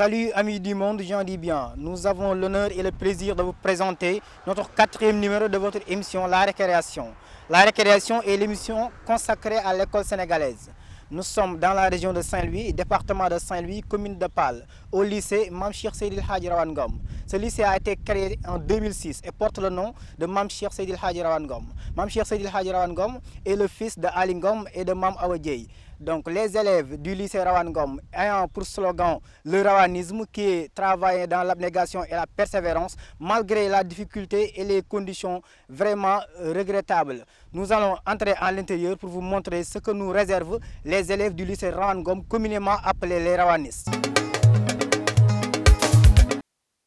Salut amis du monde, j'en dis bien. Nous avons l'honneur et le plaisir de vous présenter notre quatrième numéro de votre émission La Récréation. La Récréation est l'émission consacrée à l'école sénégalaise. Nous sommes dans la région de Saint-Louis, département de Saint-Louis, commune de Pal, au lycée Mame Cheikh Seydil Hadji Rawane Ngom. Ce lycée a été créé en 2006 et porte le nom de Mame Cheikh Seydil Hadji Rawane Ngom. Mame Cheikh Seydil Hadji Rawane Ngom est le fils de Ali Ngom et de Mame Awa Dieye. Donc les élèves du lycée Rawane Ngom ayant pour slogan le rawanisme qui est travaillé dans l'abnégation et la persévérance malgré la difficulté et les conditions vraiment regrettables. Nous allons entrer à l'intérieur pour vous montrer ce que nous réservent les élèves du lycée Rawane Ngom, communément appelés les rawanistes.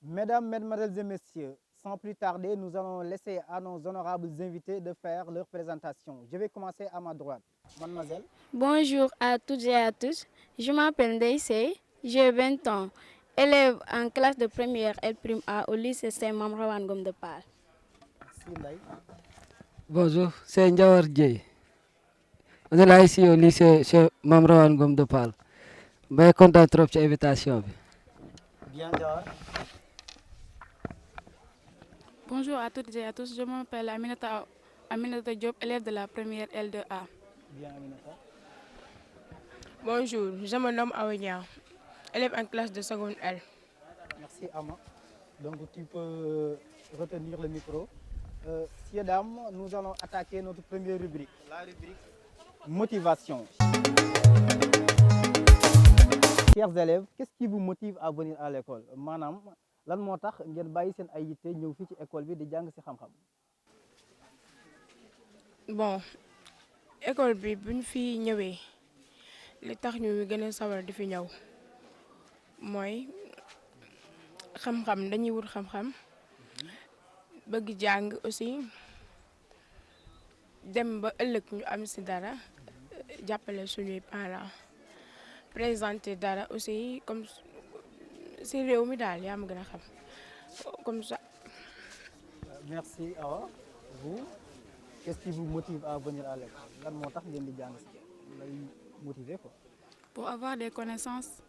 Mesdames, Mesdemoiselles et Messieurs, sans plus tarder, nous allons laisser à nos honorables invités de faire leur présentation. Je vais commencer à ma droite. Mademoiselle. Bonjour à toutes et à tous. Je m'appelle Ndeysey, j'ai 20 ans, élève en classe de première L'1A au lycée Saint-Mame Rawane Ngom de Pal. Merci Ndeye. Bonjour, c'est Ndiawar Dieye. On est là ici au lycée chez Mame Rawane Ngom de Pal. Je suis content trop de l'invitation. Bien Ndiawar. Bonjour à toutes et à tous, je m'appelle Aminata Diop, élève de la première L2A. Bien Aminata. Bonjour, je me nomme Awenia, élève en classe de seconde L. Merci Ama. Donc tu peux retenir le micro. Messieurs, dames, nous allons attaquer notre première rubrique, la rubrique motivation. Chers élèves, qu'est-ce qui vous motive à venir à l'école? Manam, lan moo tax ngeen bàyyi seen ay yitte ñëw fii ci école bi di jàng ci xam-xam. Bon, école bi buñ fi ñëwee li tax ñu gën a sawar di fi ñëw mooy xam-xam dañuy wut xam-xam bëgg jàng aussi dem ba ëllëg ñu am ci dara jàppale suñuy parents présenter dara aussi comme ci réew mi daal yaa ma gën a xam comme ça. Merci Awa. Vous, qu'est-ce qui vous motive à venir à l'école? Lan moo tax ngeen di jàng ci lay motiver quoi? Pour avoir des connaissances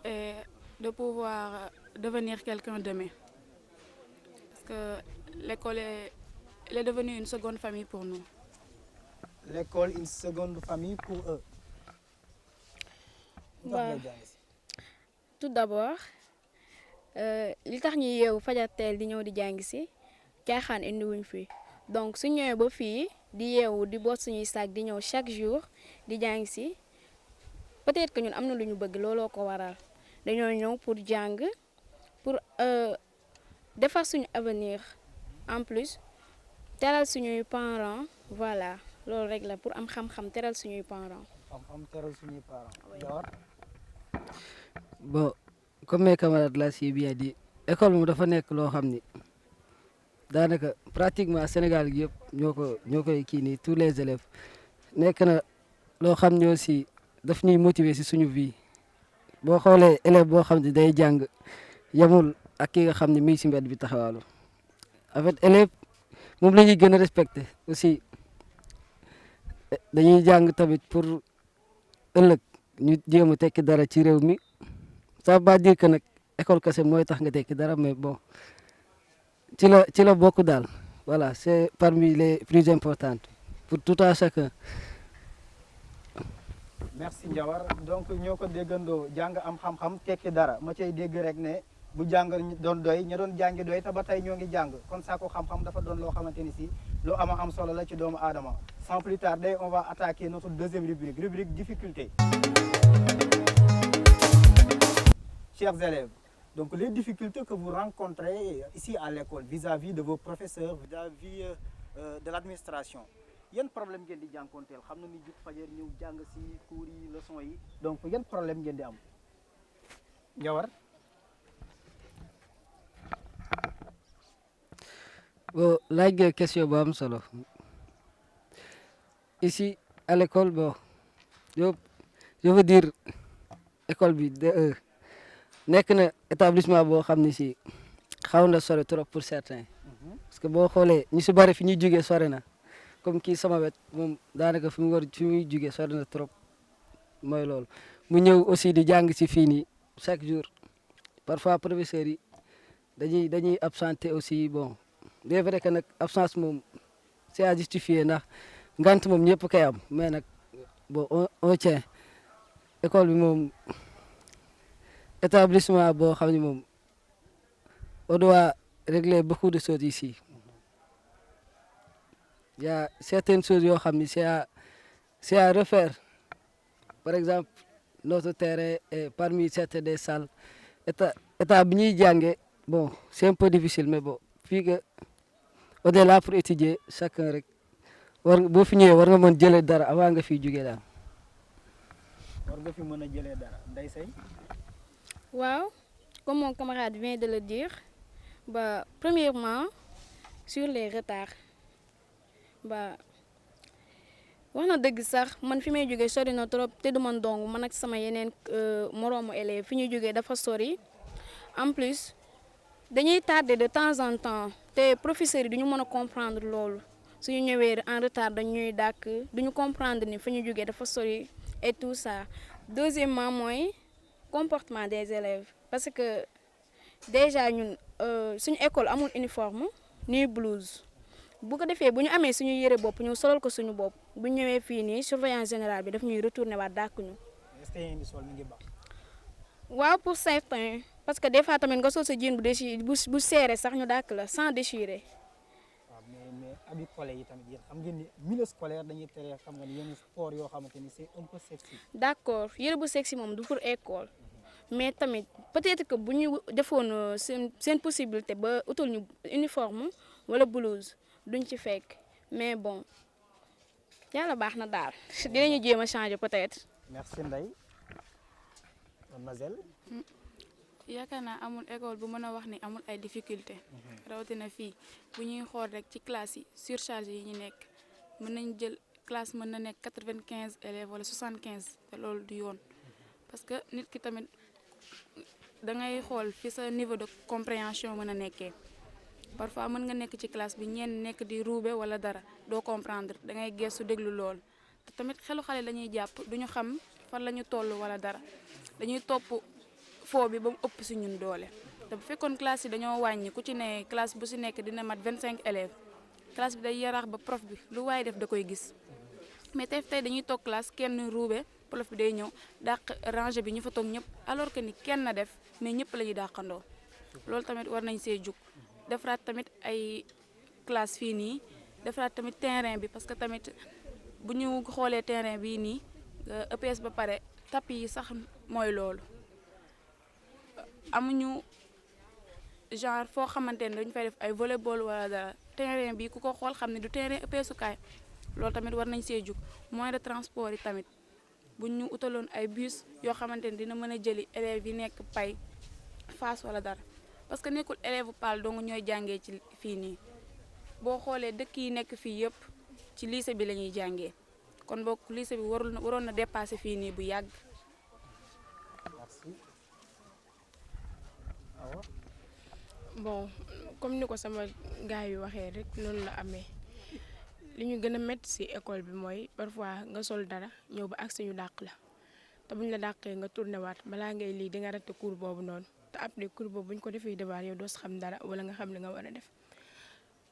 et de pouvoir devenir quelqu'un demain. Parce que l'école elle est devenue une seconde famille pour nous. L'école une seconde famille pour eux. Waaw. Tout d'abord li tax ñu yeewu fajar teel di ñëw di jàng si caaxaan indi wuñ fi donc su ñëwee ba fii di yeewu di boot suñuy sac di ñëw chaque jour di jàng si peut-être que ñun am na lu ñu bëgg looloo ko waral dañoo ñëw pour jàng pour defar suñu avenir en plus teral suñuy parents voilà loolu rek la pour am xam-xam teral suñuy parents. Am teral suñuy parents. Ndiawar. Bon, comme mes camarades là si bien dit, école moom dafa nekk loo xam ni daanaka pratiquement Sénégal gi yëpp ñoo koy kii nii tous les élèves nekk na loo xam ne aussi daf ñuy motiver si suñu vie boo xoolee élève boo xam ne day jàng yemul ak ki nga xam ne mi ngi si mbedd bi taxawaalu en fait élève moom la ñuy gën a respecté aussi dañuy jàng tamit pour ëllëg ñu jéem a tekki dara ci réew mi ça veut pas dire que nag école kese mooy tax nga tekki dara mais bon ci la bokk daal voilà c'est parmi les plus importantes pour tout un chacun. Merci Ndiawar. Donc ñoo ko déggandoo jàng am xam-xam tekki dara ma cay dégg rek ne bu jàng doon doy ña doon jàngi doy te ba tey ñoo ngi jàng kon saako xam-xam dafa doon loo xamante ni si lu am solo la ci doomu aadama. Sans plus tarder, on va attaquer notre deuxième rubrique difficulté. Chers élèves, donc les difficultés que vous rencontrez ici à l'école vis-à-vis de vos professeurs, vis-à-vis de l'administration, yan problème ngeen di jànkonteel xam na ni jug fajar ñëw jàng ci cours yi leçons yi donc yan problème ngeen di am Ndiawar. Bon, laaj nga question bu am solo ici à l'école bon je veux dire école bi nekk na établissement boo xam ne si xaw na sore trop pour certains parce que boo xoolee ñu si bari fi ñuy jugee sore na comme kii sama wet moom daanaka fi muy jugee sore na trop mooy loolu mu ñëw aussi di jàng si fii nii chaque jour parfois professeurs yi dañuy absenté aussi bon bien vrai que nag absence moom c'est à justifier ndax ngant moom ñëpp koy am mais nag bon on tient école bi moom établissement boo xam ne moom on doit régler beaucoup de choses ici. Il y a certaines choses yoo xam ni c'est à refaire. Par exemple, notre terrain est parmi certaines des salles. État bi ñuy jànge bon c'est un peu difficile mais bon fii que on est là pour étudier chacun rek boo fi ñëwee war nga mën jëlee dara avant nga fiy jógee daal. war nga fi mën a jëlee dara Ndeye Seye. Waaw, comme mon camarade vient de le dire, bah, premièrement, sur les retards, bah, wax na dëgg sax man fi may jógee sori na trop te du man dong man ak sama yeneen moroomu élèves fi ñuy jógee dafa sori en plus dañuy tardé de temps en temps te professeurs yi duñu mën a comprendre loolu suñu ñëwee en retard dañuy dàkk duñu comprendre ni fi ñu jógee dafa sori et tout ça. Deuxièmement mooy comportement des élèves parce que déjà ñun suñu école amul uniforme ni blouse bu ko defee bu ñu amee suñu yëre bopp ñu solal ko suñu bopp bu ñu ñëwee fii nii surveillant général bi daf ñuy retourner waat dàkk ñu. est-ce que yéen di sol mi ngi baax. waaw pour certains parce que des fois tamit nga sol sa jean bu déchiré bu serré sax ñu dàkk la sans déchirer. waaw mais habits scolaires yi tamit yéen xam ngeen ni milieu scolaire dañuy tere xam nga ni yenn sport yoo xamante ni c'est un peu sexy. d'accord yëre bu sexy moom du pour école mais tamit peut-être que bu ñu defoon seen possibilité ba utal ñu uniforme wala blouse duñ ci fekk mais bon yàlla baax na daal dinañu jéem a changer peut-être. merci Ndeye. mademoiselle. yaakaar naa amul école bu mën a wax ni amul ay difficulté rawatina fii bu ñuy xool rek ci classe yi surcharge yi ñu nekk mën nañ jël classe mën na nekk 95 élèves wala 75 te loolu du yoon parce que nit ki tamit da ngay xool fi sa niveau de compréhension mën a nekkee parfois mën nga nekk ci classe bi ñenn nekk di ruube wala dara doo comprendre da ngay gestu déglu lool te tamit xelu xale la ñuy jàpp duñu xam fan la ñu toll wala dara dañuy topp foo bi ba mu ëpp si ñun doole te bu fekkoon classe yi dañoo wàññi ku ci ne classe bu si nekk dina mat 25 élèves classe bi day yaraax ba prof bi lu waaye def da koy gis mais tey dañuy toog classe kenn ruube prof bi day ñëw dàq rangée bi ñu fa toog ñëpp alors que ni kenn na def mais ñëpp la ñuy dàqandoo loolu tamit war nañ see jug defaraat tamit ay classe fii nii defaraat tamit terrain bi parce que tamit bu ñu xoolee terrain bii nii EPS ba pare tapis yi sax mooy loolu amuñu genre foo xamante ne dañu fay def ay volleyball wala dara terrain bi ku ko xool xam ne du terrain EPSukaay loolu tamit war nañ see jug moyen de transport yi tamit bu ñu utaloon ay bus yoo xamante ne dina mën a jëli élèves yi nekk Pay Fass wala dara parce que nekkul élève Paal dong ñooy jàngee ci fii nii boo xoolee dëkk yi nekk fii yëpp ci lycée bi la ñuy jàngee kon boog lycée bi waroon na dépasser fii nii bu yàgg. merci. bon comme ni ko sama gars yi waxee rek noonu la amee li ñu gën a métti ci école bi mooy parfois nga sol dara ñëw ba agsi ñu dàq la te buñ la dàqee nga tourné waat balaa ngay lii di nga raté cours boobu noonu te après cours boobu buñ ko defee devoir yow doo si xam dara wala nga xam li nga war a def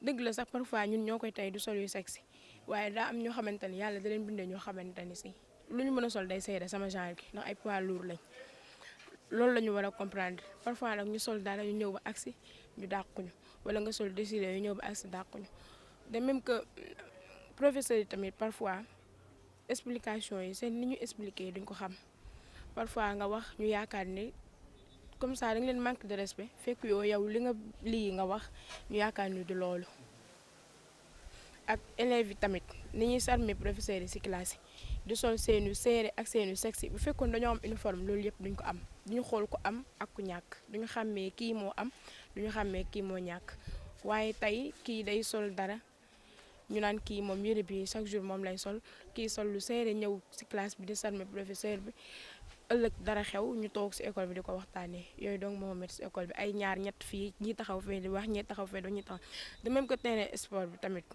dëgg la sax parfois ñun ñoo koy tey du sol yu sexy waaye daa am ñoo xamante ni yàlla da leen bindee ñoo xamante ni si lu ñu mën a sol day seede sama genre gi ndax ay poids lourd lañ loolu la ñu war a comprendre parfois nag ñu sol dara ñu ñëw ba agsi ñu dàquñu wala nga sol décidé yu ñëw ba agsi dàquñu de même que professeurs yi tamit parfois explication yi seen ni ñu expliquer duñ ko xam parfois nga wax ñu yaakaar ni comme ça da nga leen manque de respect fekk yow li nga lii nga wax ñu yaakaar ni du loolu ak élèves yi tamit ni ñuy sarme professeurs yi ci classe yi di sol seenu serré ak seenu sexy bu fekkoon dañoo am uniforme loolu yëpp duñ ko am duñu xool ko am ak ku ñàkk duñu xàmmee kii moo am duñu xàmmee kii moo ñàkk waaye tey kii day sol dara ñu naan kii moom yëre bi chaque jour moom lay sol kii sol lu serré ñëw ci classe bi di sarme professeur bi ëllëg dara xew ñu toog ci école bi di ko waxtaanee yooyu donc moo métti ci école bi ay ñaar ñett fii ñii taxaw fee di wax ñii taxaw fee ñii taxaw de même que terrain sport bi tamit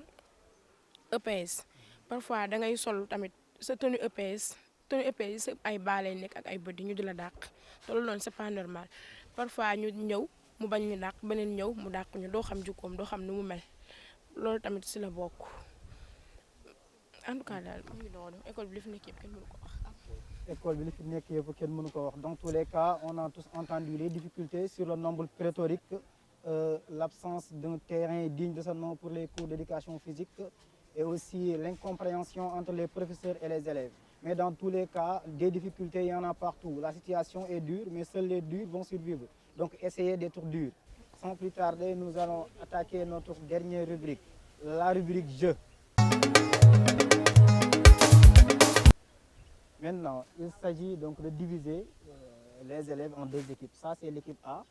EPS parfois da ngay sol tamit sa tenue EPS sa ay baa lay nekk ak ay bët ñu di la dàq te loolu noonu c'est pas normal parfois ñu ñëw mu bañ ñu dàq beneen ñëw mu dàq ñu doo xam jukkoom doo xam nu mu mel loolu tamit si la bokk en tout cas daal mu ngi noonu école bi li fi nekk yëpp kenn mënu ko wax. École bi li fi nekk yëpp kenn mënu ko wax. Dans tous les cas, on a tous entendu les difficultés sur le nombre pléthorique, l'absence d'un terrain digne de ce nom pour les cours d'éducation physique et aussi l'incompréhension entre les professeurs et les élèves. Mais dans tous les cas, des difficultés, il y en a partout. La situation est dure, mais seuls les durs vont survivre. Donc essayez d'être durs. Sans plus tarder, nous allons attaquer notre dernière rubrique, la rubrique jeu. Maintenant, il s'agit donc de diviser les élèves en deux équipes. Ça, c'est l'équipe A,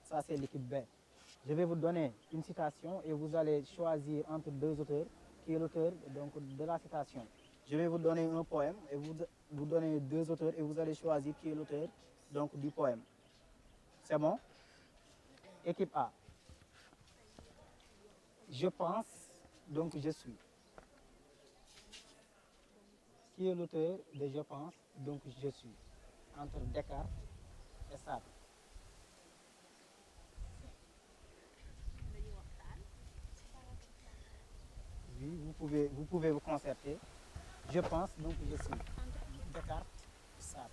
ça, c'est l'équipe B. Je vais vous donner une citation et vous allez choisir entre deux auteurs, qui est l'auteur donc de la citation. Je vais vous donner un poème et vous donner deux auteurs et vous allez choisir qui est l'auteur donc du poème. C'est bon? Équipe A. Je pense, donc je suis. Qui est l'auteur de Je pense, donc je suis? Entre Descartes et Sartre. Oui, vous pouvez vous concerter. Je pense, donc je suis. Descartes et Sartre.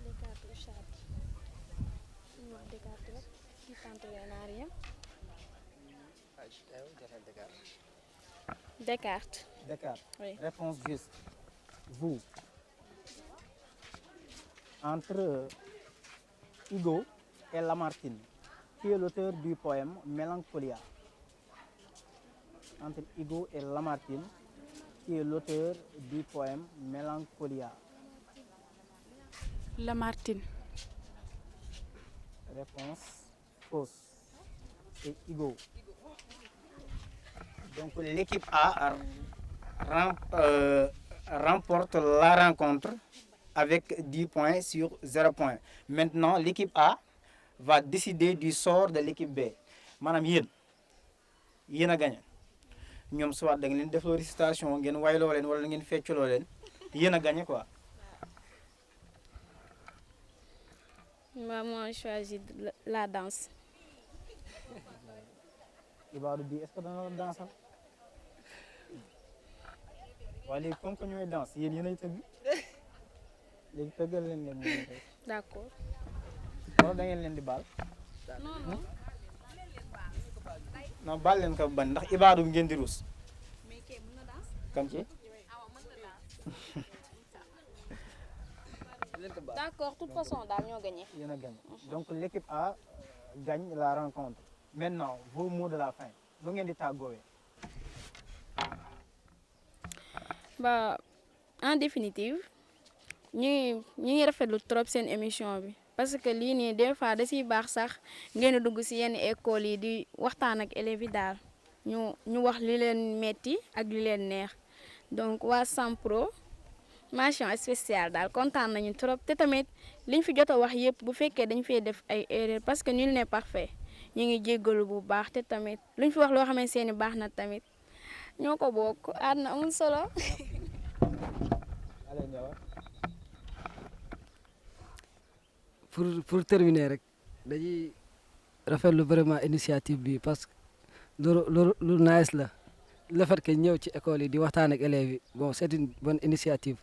Descartes ou Sartre. Ñu wax Descartes rek ci centre naar yam. Descartes. Descartes. Oui. Réponse juste. Vous. Entre Hugo et Lamartine, qui est l'auteur du poème Mélancolia? Entre Hugo et Lamartine, qui est l'auteur du poème Mélancolia? Lamartine. Réponse fausse. C'est Hugo. Donc l'équipe A remporte la rencontre avec 10 points sur 0 points. Maintenant, l'équipe A va décider du sort de l'équipe B. Madame yéen a gagné. ñoom soit da ngeen leen defloo récitation ngeen wayloo leen wala ngeen fecculoo leen yéen a gagné quoi. Moi, je choisis la danse. Ibadou bi est-ce que dana la dansal waaye léegi comme que ñooy danse yéen ay tëgg léegi tëggal leen leen ñu tey D'accord. wala da ngeen leen di baal Non. non baal leen ko ban ndax Ibadou bi ngeen di ruus kam ci D'accord, de toute façon daal ñoo gagné. yéen a gagné donc l'équipe A gagne la rencontre. Maintenant vos mots de la fin lu ngeen di tàggoowee. Bah, en définitive ñu ngi rafetlu trop seen émission bi parce que lii nii des fois da ciy baax sax ngeen dugg ci yenn école yi di waxtaan ak élèves yi daal ñu wax li leen metti ak li leen neex donc waa Sampro mention spéciale daal kontaan nañu trop te tamit liñ fi jot a wax yëpp bu fekkee dañ fee def ay erreur parce que nul n'est parfait ñu ngi jéggalu bu baax te tamit luñ fi wax loo xamante seeni baax na tamit ñoo ko bokk àdduna amul solo. pour terminer rek dañuy rafetlu vraiment initiative bi parce que lu nice la le fait que ñëw ci école yi di waxtaan ak élèves yi bon c'est une bonne initiative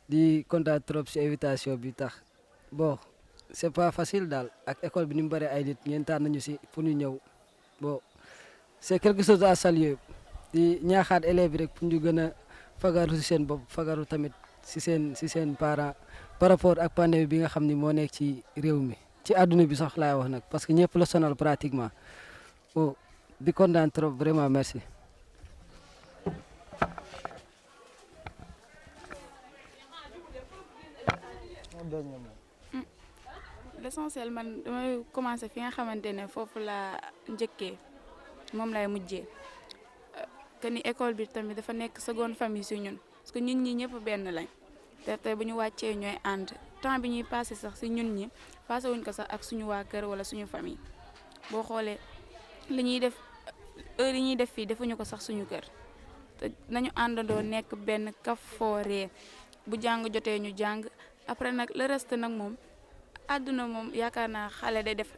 di kontaan trop ci invitation bi tax bon c'est pas facile daal ak école bi ni mu bëree ay nit ngeen tànn nañu ci pour ñu ñëw bon c'est quelque chose à saluer di ñaaxaat élèves yi rek pour ñu gën a fagaru ci seen bopp fagaru tamit ci seen parents par rapport ak pandémie bi nga xam ni moo nekk ci réew mi ci àdduna bi sax laay wax nag parce que ñëpp la sonal pratiquement bon di kontaan trop vraiment merci. L'essentiel man damay commencer fi nga xamante ne foofu la njëkkee moom lay mujjee que ni école bi tamit dafa nekk seconde famille si ñun parce que ñun ñi ñëpp benn lañ te tey bu ñu wàccee ñooy ànd temps bi ñuy passé sax si ñun ñi passé wuñ ko sax ak suñu waa kër wala suñu famille boo xoolee li ñuy def heure yi ñuy def fii defuñu ko sax suñu kër te nañu àndandoo nekk benn kafooree bu jàng jotee ñu jàng après nag le reste nag moom àdduna moom yaakaar naa xale day def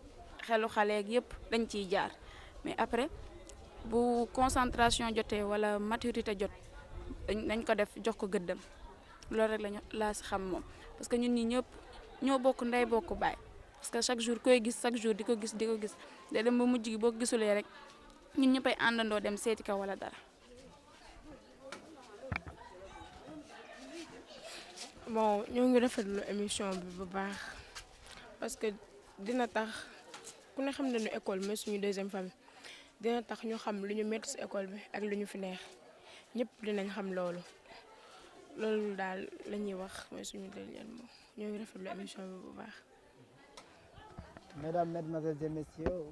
xelu xale ak yëpp dañ ciy jaar mais après bu concentration jotee wala maturité jot dañ ko def jox ko gëddam loolu rek laa si xam moom parce que ñun ñi ñëpp ñoo bokk ndey bokk baay parce que chaque jour koy gis chaque jour di ko gis day dem ba mujj gi boo ko gisulee rek ñun ñëppay àndandoo dem seeti ka wala dara. bon ñoo ngi rafetlu émission bi bu baax parce que dina tax ku ne xam nañu école mais suñu deuxième famille dina tax ñu xam lu ñu métti ci école bi ak lu ñu fi neex ñëpp dinañ xam loolu daal la ñuy wax mooy suñu dernier mot ñoo ngi rafetlu émission bi bu baax. Mesdames, Mesdemoiselles et Messieurs,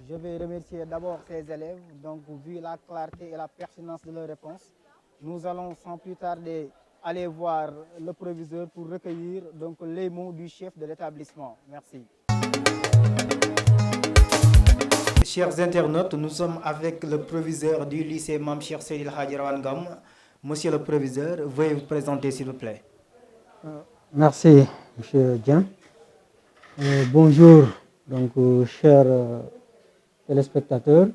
je vais remercier d'abord ces élèves. Donc, vu la clarté et la pertinence de leurs réponses, nous allons sans plus tarder aller voir le proviseur pour recueillir donc les mots du chef de l'établissement. Merci. Chers internautes, nous sommes avec le proviseur du lycée Mame Cheikh Seydil Hadji Rawane Ngom. Monsieur le proviseur, veuillez vous présenter s'il vous plaît. Merci, Monsieur Dieng. Bonjour, donc, chers téléspectateurs.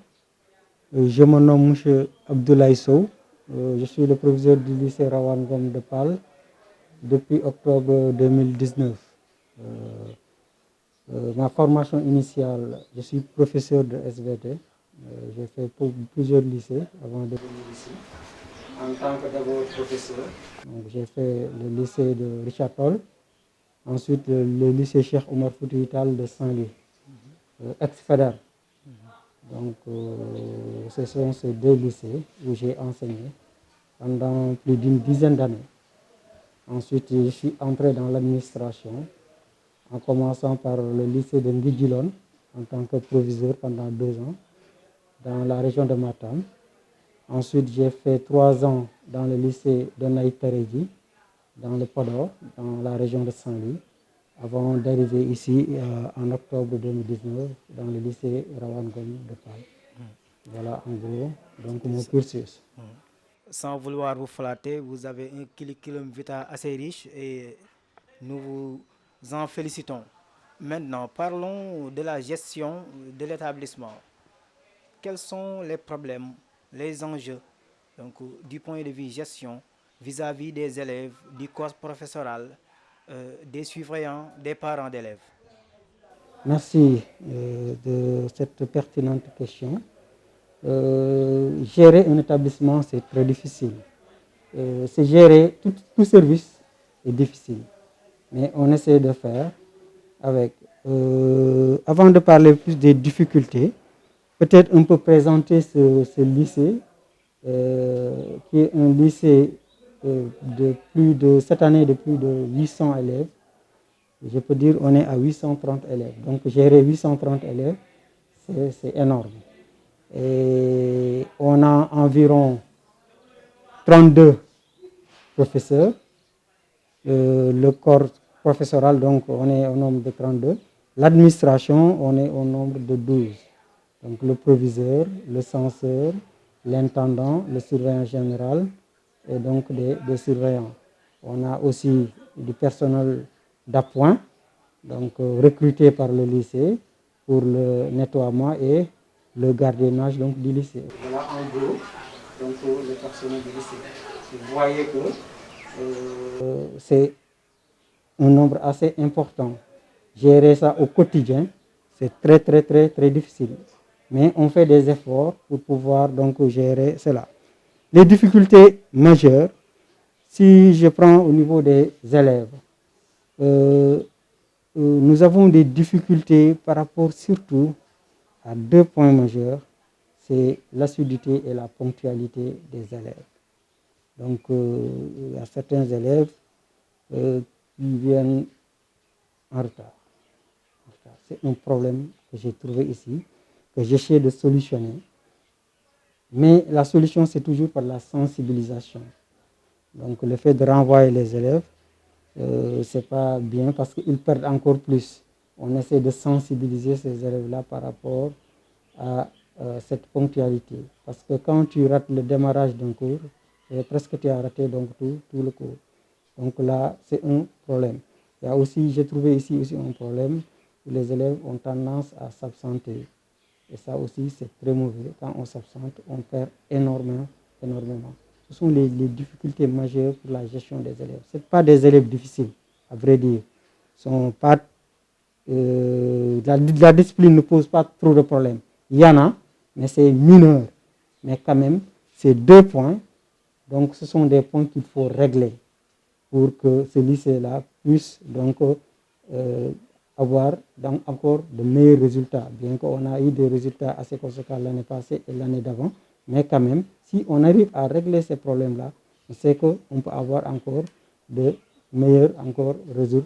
Je me nomme Monsieur Abdoulaye Sow. Je suis le proviseur du lycée Rawane Ngom de Pal depuis octobre 2019. Ma formation initiale, je suis professeur de SVT. J'ai fait plusieurs lycées avant de venir ici. En tant que d'abord professeur, j'ai fait le lycée de Richard Toll, ensuite le lycée Cheikh Oumar Foutiyou Tall de Saint-Louis, ex-FEDER. Donc ce sont ces deux lycées où j'ai enseigné pendant plus d'une dizaine d'années. Ensuite, je suis entré dans l'administration en commençant par le lycée de Nguidjilone en tant que proviseur pendant 2 ans dans la région de Matam. Ensuite, j'ai fait 3 ans dans le lycée de Naït Taredji, dans le Podor, dans la région de Saint-Louis, avant d'arriver ici en octobre 2019 dans le lycée Rawane Ngom de Pal. Voilà en gros donc mon cursus. Sans vouloir vous flatter, vous avez un curriculum vitae assez riche et nous vous en félicitons. Maintenant, parlons de la gestion de l'établissement. Quels sont les problèmes, les enjeux donc, du point de vue gestion vis-à-vis des élèves, du corps professoral, des surveillants, des parents d'élèves? Merci de cette pertinente question. Gérer un établissement, c'est très difficile. C'est gérer tout service est difficile. Mais on essaie de faire avec. Avant de parler plus des difficultés, peut-être on peut présenter ce lycée, qui est un lycée cette année de plus de 800 élèves. Je peux dire on est à 830 élèves. Donc gérer 830 élèves, c'est énorme. Et on a environ 32 professeurs. Le corps professoral, donc on est au nombre de 32. L'administration, on est au nombre de 12. Donc le proviseur, le censeur, l'intendant, le surveillant général et donc des surveillants. On a aussi du personnel d'appoint, donc recruté par le lycée pour le nettoiement et le gardiennage donc, du lycée. Voilà en gros donc, le personnel du lycée. Vous voyez que c'est un nombre assez important. Gérer ça au quotidien, c'est très difficile. Mais on fait des efforts pour pouvoir donc gérer cela. Les difficultés majeures, si je prends au niveau des élèves, nous avons des difficultés par rapport surtout à 2 points majeurs, c'est l'assiduité et la ponctualité des élèves. Donc il y a certains élèves qui viennent en retard. C'est un problème que j'ai trouvé ici, que j'essaie de solutionner. Mais la solution, c'est toujours par la sensibilisation. Donc le fait de renvoyer les élèves, c'est pas bien parce qu'ils perdent encore plus. On essaie de sensibiliser ces élèves-là par rapport à cette ponctualité. Parce que quand tu rates le démarrage d'un cours, presque tu as raté donc tout le cours. Donc là, c'est un problème. Il y a aussi, j'ai trouvé ici aussi un problème où les élèves ont tendance à s'absenter. Et ça aussi, c'est très mauvais. Quand on s'absente, on perd énormément. Ce sont les difficultés majeures pour la gestion des élèves. Ce n'est pas des élèves difficiles, à vrai dire. La discipline ne pose pas trop de problèmes. Il y en a, mais c'est mineur. Mais quand même, ces 2 points, donc ce sont des points qu'il faut régler pour que ce lycée-là puisse donc avoir donc encore de meilleurs résultats. Bien qu'on a eu des résultats assez conséquents l'année passée et l'année d'avant, mais quand même, si on arrive à régler ces problèmes-là, on sait qu'on peut avoir encore de meilleurs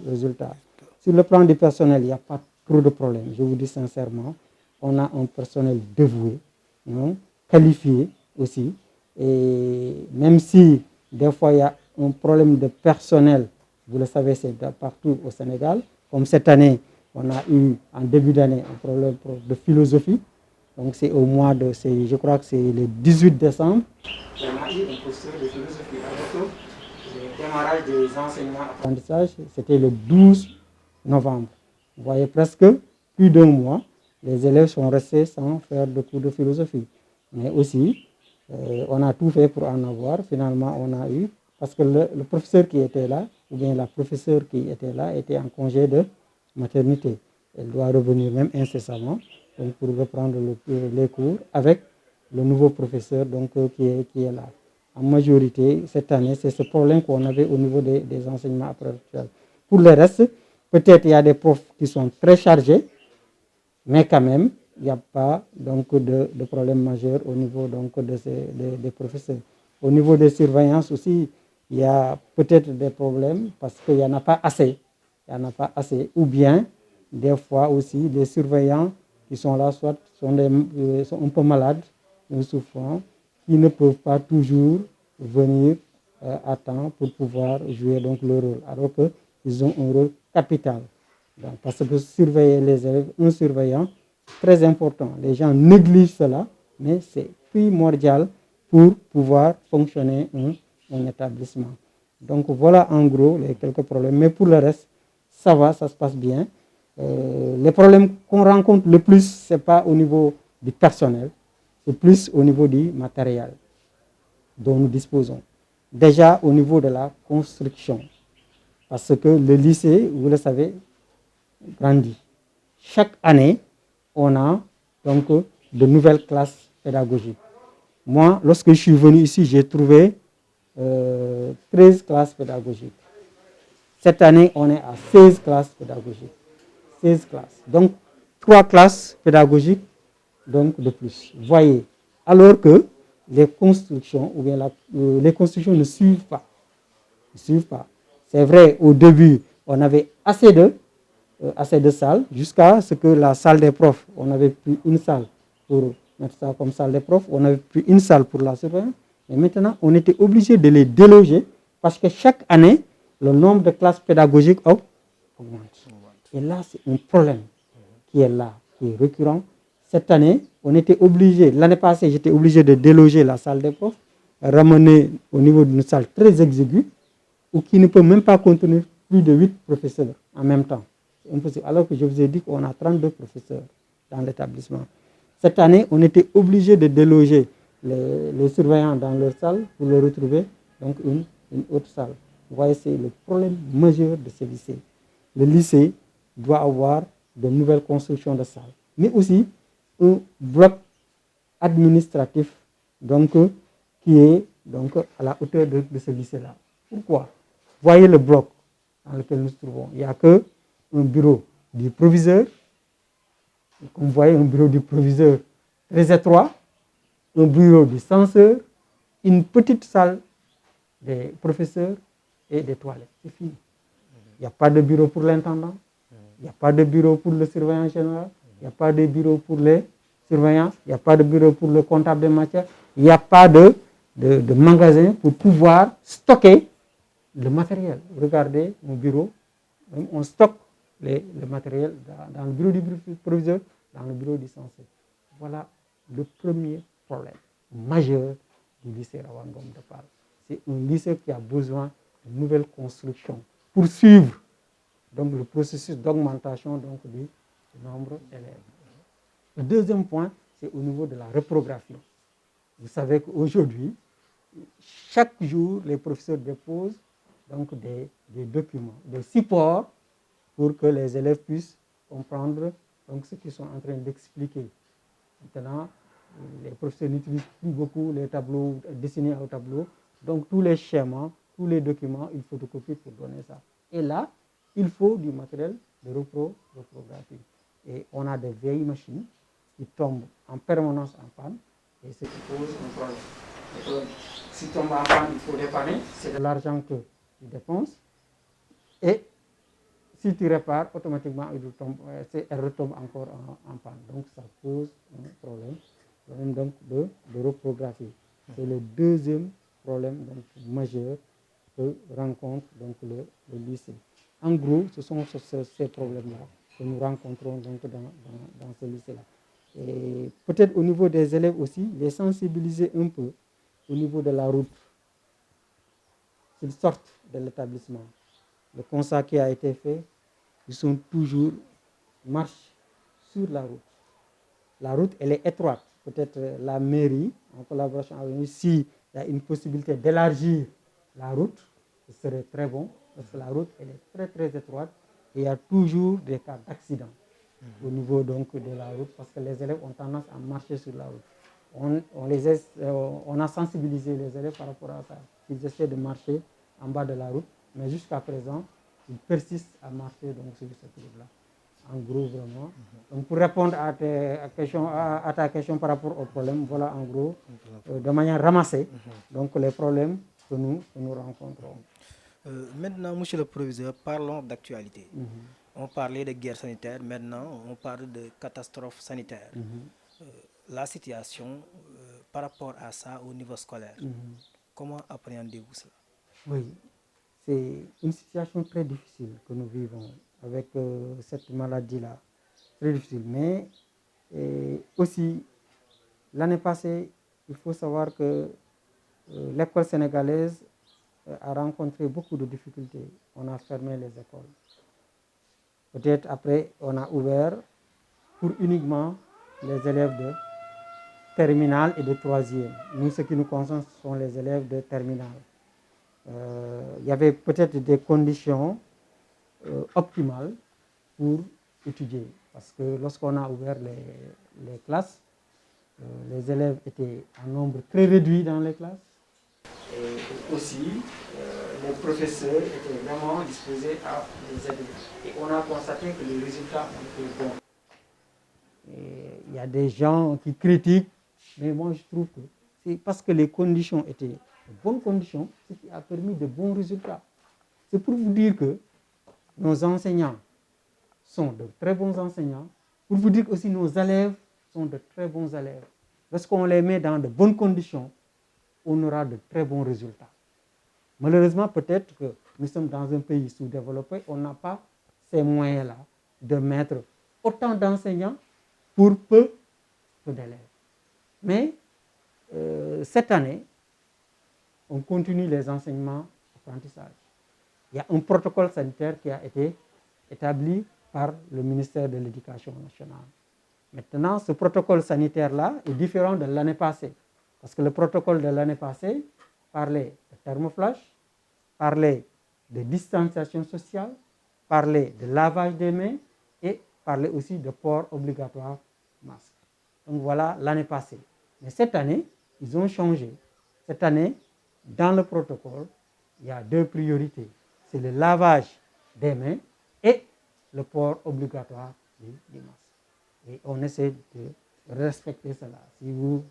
résultats. Sur le plan du personnel, il n'y a pas trop de problèmes. Je vous dis sincèrement, on a un personnel dévoué, qualifié aussi. Et même si des fois il y a un problème de personnel, vous le savez, c'est partout au Sénégal. Comme cette année, on a eu en début d'année un problème de philosophie. Donc c'est au mois de, je crois que c'est le 18 décembre. On a eu un professeur de philosophie. Alors que le démarrage des enseignements apprentissage, c'était le 12 novembre. Vous voyez, presque plus d'1 mois, les élèves sont restés sans faire de cours de philosophie. Mais aussi, on a tout fait pour en avoir. Finalement, on a eu, parce que le professeur qui était là, ou bien la professeure qui était là, était en congé de maternité. Elle doit revenir même incessamment donc pour reprendre les cours avec le nouveau professeur donc, qui est là. En majorité, cette année, c'est ce problème qu'on avait au niveau des enseignements apprentissages. Pour le reste, peut-être il y a des profs qui sont très chargés, mais quand même, il n'y a pas donc, de problème majeur au niveau donc, des professeurs. Au niveau des surveillances aussi, il y a peut-être des problèmes parce qu'il n'y en a pas assez. Il n'y en a pas assez. Ou bien, des fois aussi, les surveillants qui sont là, soit sont un peu malades, souffrants, qui ne peuvent pas toujours venir à temps pour pouvoir jouer donc, leur rôle, alors qu'ils ont un rôle capital. Donc, parce que surveiller les élèves, un surveillant, très important. Les gens négligent cela, mais c'est primordial pour pouvoir fonctionner un établissement. Donc voilà en gros les quelques problèmes. Mais pour le reste, ça va, ça se passe bien. Les problèmes qu'on rencontre le plus, ce n'est pas au niveau du personnel, c'est plus au niveau du matériel dont nous disposons. Déjà au niveau de la construction. Parce que le lycée, vous le savez, grandit. Chaque année, on a donc de nouvelles classes pédagogiques. Moi, lorsque je suis venu ici, j'ai trouvé 13 classes pédagogiques. Cette année, on est à 16 classes pédagogiques. 16 classes. Donc, 3 classes pédagogiques donc, de plus. Voyez, alors que les constructions, ou bien les constructions ne suivent pas. C'est vrai, au début, on avait assez de salles, jusqu'à ce que la salle des profs, on avait pris une salle pour mettre ça comme salle des profs, on avait pris une salle pour la surveillance, et maintenant, on était obligé de les déloger parce que chaque année, le nombre de classes pédagogiques augmente. Et là, c'est un problème qui est là, qui est récurrent. Cette année, on était obligé, l'année passée, j'étais obligé de déloger la salle des profs, ramener au niveau d'une salle très exiguë, ou qui ne peut même pas contenir plus de 8 professeurs en même temps. C'est impossible. Alors que je vous ai dit qu'on a 32 professeurs dans l'établissement. Cette année, on était obligé de déloger les surveillants dans leur salle pour leur retrouver donc une autre salle. Vous voyez, c'est le problème majeur de ce lycée. Le lycée doit avoir de nouvelles constructions de salles, mais aussi un bloc administratif donc, qui est donc, à la hauteur de ce lycée-là. Pourquoi? Voyez le bloc dans lequel nous nous trouvons. Il n'y a qu'un bureau du proviseur. Comme vous voyez, un bureau du proviseur très étroit, un bureau du censeur, une petite salle des professeurs et des toilettes. C'est fini. Il n'y a pas de bureau pour l'intendant, il n'y a pas de bureau pour le surveillant général, il n'y a pas de bureau pour les surveillants, il n'y a pas de bureau pour le comptable des matières, il n'y a pas de magasin pour pouvoir stocker le matériel. Regardez mon bureau, on stocke le matériel dans le bureau du proviseur, dans le bureau du censeur. Voilà le premier problème majeur du lycée Rawane Ngom de Pal. C'est un lycée qui a besoin de nouvelles constructions pour suivre donc le processus d'augmentation donc, du nombre d'élèves. Le deuxième point, c'est au niveau de la reprographie. Vous savez qu'aujourd'hui, chaque jour, les professeurs déposent donc des documents, des supports pour que les élèves puissent comprendre donc, ce qu'ils sont en train d'expliquer. Maintenant, les professeurs n'utilisent plus beaucoup les tableaux dessinés au tableau. Donc, tous les schémas, tous les documents, il faut photocopier pour donner ça. Et là, il faut du matériel de reprographie. Et on a des vieilles machines qui tombent en permanence en panne. Et ce qui pose un problème. Si tombe en panne, il faut dépanner. C'est de l'argent que tu dépenses. Et si tu répares, automatiquement, elle retombe encore en panne. Donc, ça pose un problème donc, de reprographie. C'est le deuxième problème donc, majeur que rencontre donc, le lycée. En gros, ce sont ces problèmes-là que nous rencontrons donc, dans ce lycée-là. Et peut-être au niveau des élèves aussi, les sensibiliser un peu au niveau de la route. S'ils sortent de l'établissement, le constat qui a été fait, ils sont toujours marchent sur la route. La route, elle est étroite. Peut-être la mairie, en collaboration avec nous, s'il y a une possibilité d'élargir la route, ce serait très bon, parce que la route, elle est très, très étroite. Et il y a toujours des cas d'accident au niveau donc, de la route, parce que les élèves ont tendance à marcher sur la route. On a sensibilisé les élèves par rapport à ça. Ils essaient de marcher en bas de la route, mais jusqu'à présent, ils persistent à marcher donc, sur cette route-là. En gros, vraiment. Donc, pour répondre à ta question par rapport au problème, voilà en gros, de manière ramassée, donc les problèmes que nous rencontrons. Maintenant, monsieur le proviseur, parlons d'actualité. On parlait de guerre sanitaire, maintenant on parle de catastrophe sanitaire. La situation par rapport à ça au niveau scolaire, comment appréhendez-vous cela? Oui, c'est une situation très difficile que nous vivons avec cette maladie-là. Très difficile. Mais aussi, l'année passée, il faut savoir que l'école sénégalaise a rencontré beaucoup de difficultés. On a fermé les écoles. Peut-être après, on a ouvert pour uniquement les élèves de terminale et de troisième. Nous, ce qui nous concerne, ce sont les élèves de terminale. Il y avait peut-être des conditions optimales pour étudier. Parce que lorsqu'on a ouvert les classes, les élèves étaient en nombre très réduit dans les classes. Et aussi, les professeurs étaient vraiment disposés à les aider. Et on a constaté que les résultats ont été bons. Et il y a des gens qui critiquent, mais moi je trouve que c'est parce que les conditions étaient de bonnes conditions, ce qui a permis de bons résultats. C'est pour vous dire que nos enseignants sont de très bons enseignants, pour vous dire que aussi nos élèves sont de très bons élèves. Lorsqu'on les met dans de bonnes conditions, on aura de très bons résultats. Malheureusement, peut-être que nous sommes dans un pays sous-développé, on n'a pas ces moyens-là de mettre autant d'enseignants pour peu d'élèves. Mais cette année, on continue les enseignements d'apprentissage. Il y a un protocole sanitaire qui a été établi par le ministère de l'Éducation nationale. Maintenant, ce protocole sanitaire-là est différent de l'année passée. Parce que le protocole de l'année passée parlait de thermoflash, parlait de distanciation sociale, parlait de lavage des mains et parlait aussi de port obligatoire masque. Donc voilà l'année passée. Mais cette année, ils ont changé. Cette année, dans le protocole, il y a deux priorités. C'est le lavage des mains et le port obligatoire du masque. Et on essaie de respecter cela. Si vous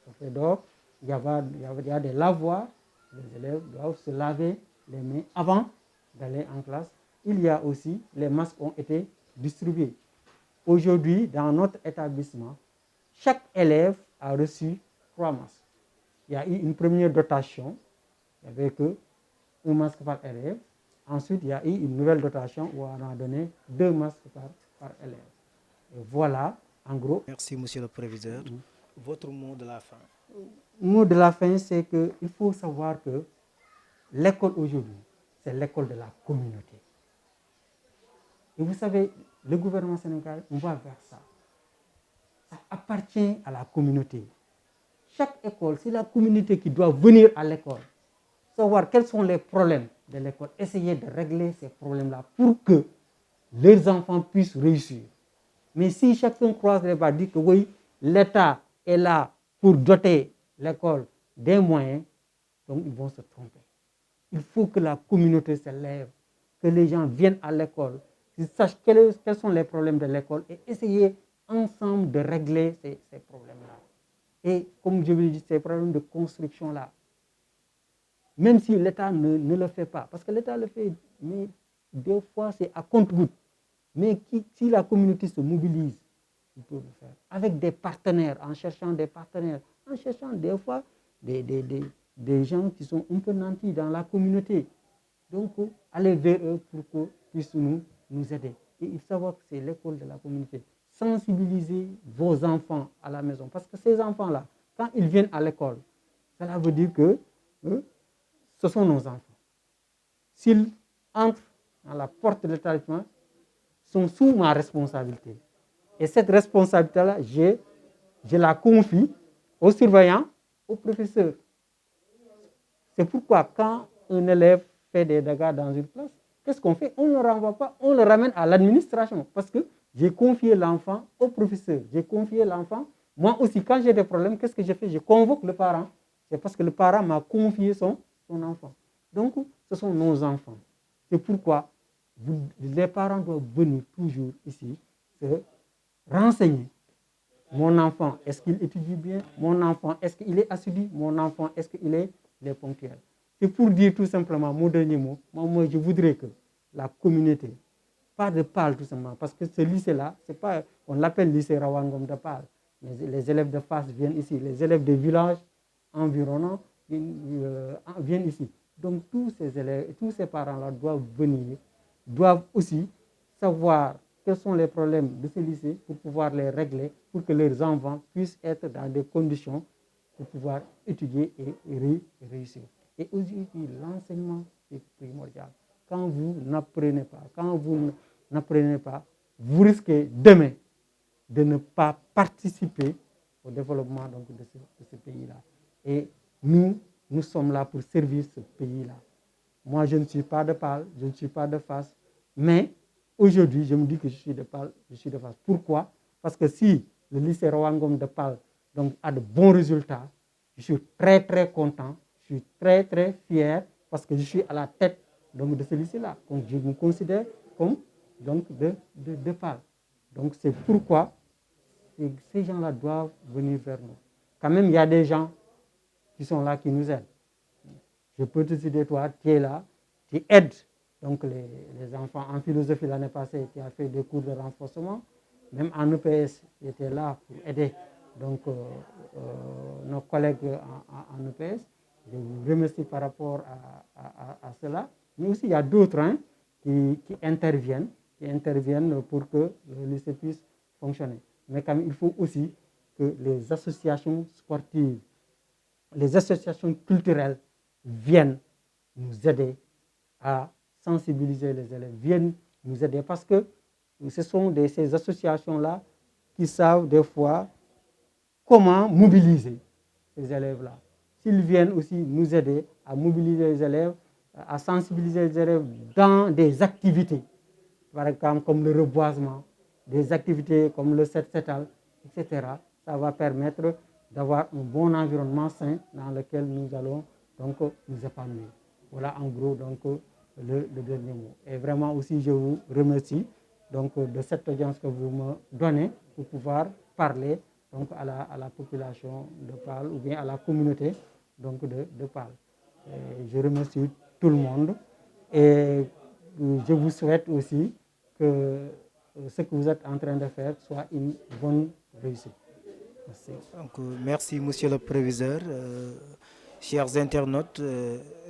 sortez dehors, il y a des lavoirs, les élèves doivent se laver les mains avant d'aller en classe. Il y a aussi, les masques ont été distribués. Aujourd'hui, dans notre établissement, chaque élève a reçu 3 masques. Il y a eu une première dotation, il n'y avait que 1 masque par élève. Ensuite, il y a eu une nouvelle dotation où on a donné 2 masques par élève. Et voilà, en gros. Merci, monsieur le proviseur. Votre mot de la fin? Le mot de la fin, c'est qu'il faut savoir que l'école aujourd'hui, c'est l'école de la communauté. Et vous savez, le gouvernement sénégalais, on va vers ça. Ça appartient à la communauté. Chaque école, c'est la communauté qui doit venir à l'école, savoir quels sont les problèmes de l'école, essayer de régler ces problèmes-là pour que leurs enfants puissent réussir. Mais si chacun croise les bras, dit que oui, l'État est là pour doter l'école des moyens, donc ils vont se tromper. Il faut que la communauté se lève, que les gens viennent à l'école, qu'ils sachent quels sont les problèmes de l'école et essayer ensemble de régler ces problèmes-là. Et comme je vous l'ai dit, ces problèmes de construction-là, même si l'État ne le fait pas, parce que l'État le fait, mais des fois c'est à compte-gouttes. Mais si la communauté se mobilise, il peut le faire. Avec des partenaires, en cherchant des partenaires, en cherchant des fois des gens qui sont un peu nantis dans la communauté. Donc, aller vers eux pour qu'ils puissent nous aider. Et il faut savoir que c'est l'école de la communauté. Sensibiliser vos enfants à la maison. Parce que ces enfants-là, quand ils viennent à l'école, cela veut dire que ce sont nos enfants. S'ils entrent dans la porte de l'établissement, sont sous ma responsabilité. Et cette responsabilité-là, je la confie aux surveillants, aux professeurs. C'est pourquoi quand un élève fait des dégâts dans une classe, qu'est-ce qu'on fait? On ne le renvoie pas, on le ramène à l'administration. Parce que j'ai confié l'enfant au professeur. J'ai confié l'enfant. Moi aussi, quand j'ai des problèmes, qu'est-ce que je fais? Je convoque le parent. C'est parce que le parent m'a confié son enfant. Donc, ce sont nos enfants. C'est pourquoi les parents doivent venir toujours ici se renseigner. Mon enfant, est-ce qu'il étudie bien? Mon enfant, est-ce qu'il est assidu? Mon enfant, est-ce qu'il est ponctuel? C'est pour dire tout simplement, mon dernier mot, moi je voudrais que la communauté, pas de Pâle tout simplement, parce que ce lycée-là, c'est pas, on l'appelle lycée Rawangom de Pâle, mais les élèves de Fass viennent ici, les élèves des villages environnants viennent ici. Donc tous ces élèves et tous ces parents-là doivent venir, doivent aussi savoir quels sont les problèmes de ce lycée pour pouvoir les régler, pour que leurs enfants puissent être dans des conditions pour pouvoir étudier et réussir. Et aujourd'hui, l'enseignement est primordial. Quand vous n'apprenez pas, vous risquez demain de ne pas participer au développement donc, de ce pays-là. Et nous sommes là pour servir ce pays-là. Moi, je ne suis pas de Pâle, je ne suis pas de Fass, mais aujourd'hui, je me dis que je suis de Pâle, je suis de Fass. Pourquoi? Parce que si le lycée Rawangom de Pâle donc, a de bons résultats, je suis très, très content, je suis très, très fier parce que je suis à la tête donc, de ce lycée-là. Donc, je me considère comme donc, de Pâle. Donc, c'est pourquoi ces gens-là doivent venir vers nous. Quand même, il y a des gens qui sont là, qui nous aident. Je peux te citer toi, tu es là, tu aides donc les enfants en philosophie l'année passée, qui a fait des cours de renforcement. Même en EPS, j'étais là pour aider donc, nos collègues en EPS. Je vous remercie par rapport à cela. Mais aussi, il y a d'autres qui interviennent pour que le lycée puisse fonctionner. Mais quand même, il faut aussi que les associations sportives, les associations culturelles viennent nous aider à sensibiliser les élèves, viennent nous aider parce que ce sont ces associations-là qui savent des fois comment mobiliser ces élèves-là. S'ils viennent aussi nous aider à mobiliser les élèves, à sensibiliser les élèves dans des activités, par exemple comme le reboisement, des activités comme le set-setal, etc., ça va permettre d'avoir un bon environnement sain dans lequel nous allons donc nous épanouir. Voilà en gros donc le dernier mot. Et vraiment aussi je vous remercie donc de cette audience que vous me donnez pour pouvoir parler donc à la population de Pâle ou bien à la communauté donc de Pâle. Je remercie tout le monde et je vous souhaite aussi que ce que vous êtes en train de faire soit une bonne réussite. Merci. Donc, merci, monsieur le proviseur. Chers internautes,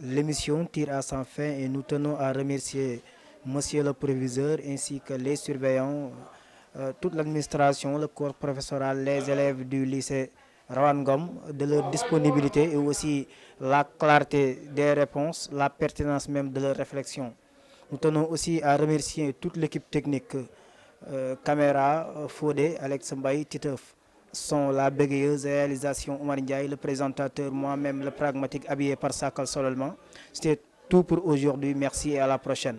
l'émission tire à sa fin et nous tenons à remercier monsieur le proviseur ainsi que les surveillants, toute l'administration, le corps professoral, les élèves du lycée Rawangom de leur disponibilité et aussi la clarté des réponses, la pertinence même de leur réflexion. Nous tenons aussi à remercier toute l'équipe technique, caméra, Fodé, Alex Mbaye, Titeuf, son la bégayeuse, réalisation Omar Ndiaye, le présentateur, moi-même le pragmatique habillé par Sakal Sololman. C'était tout pour aujourd'hui. Merci et à la prochaine.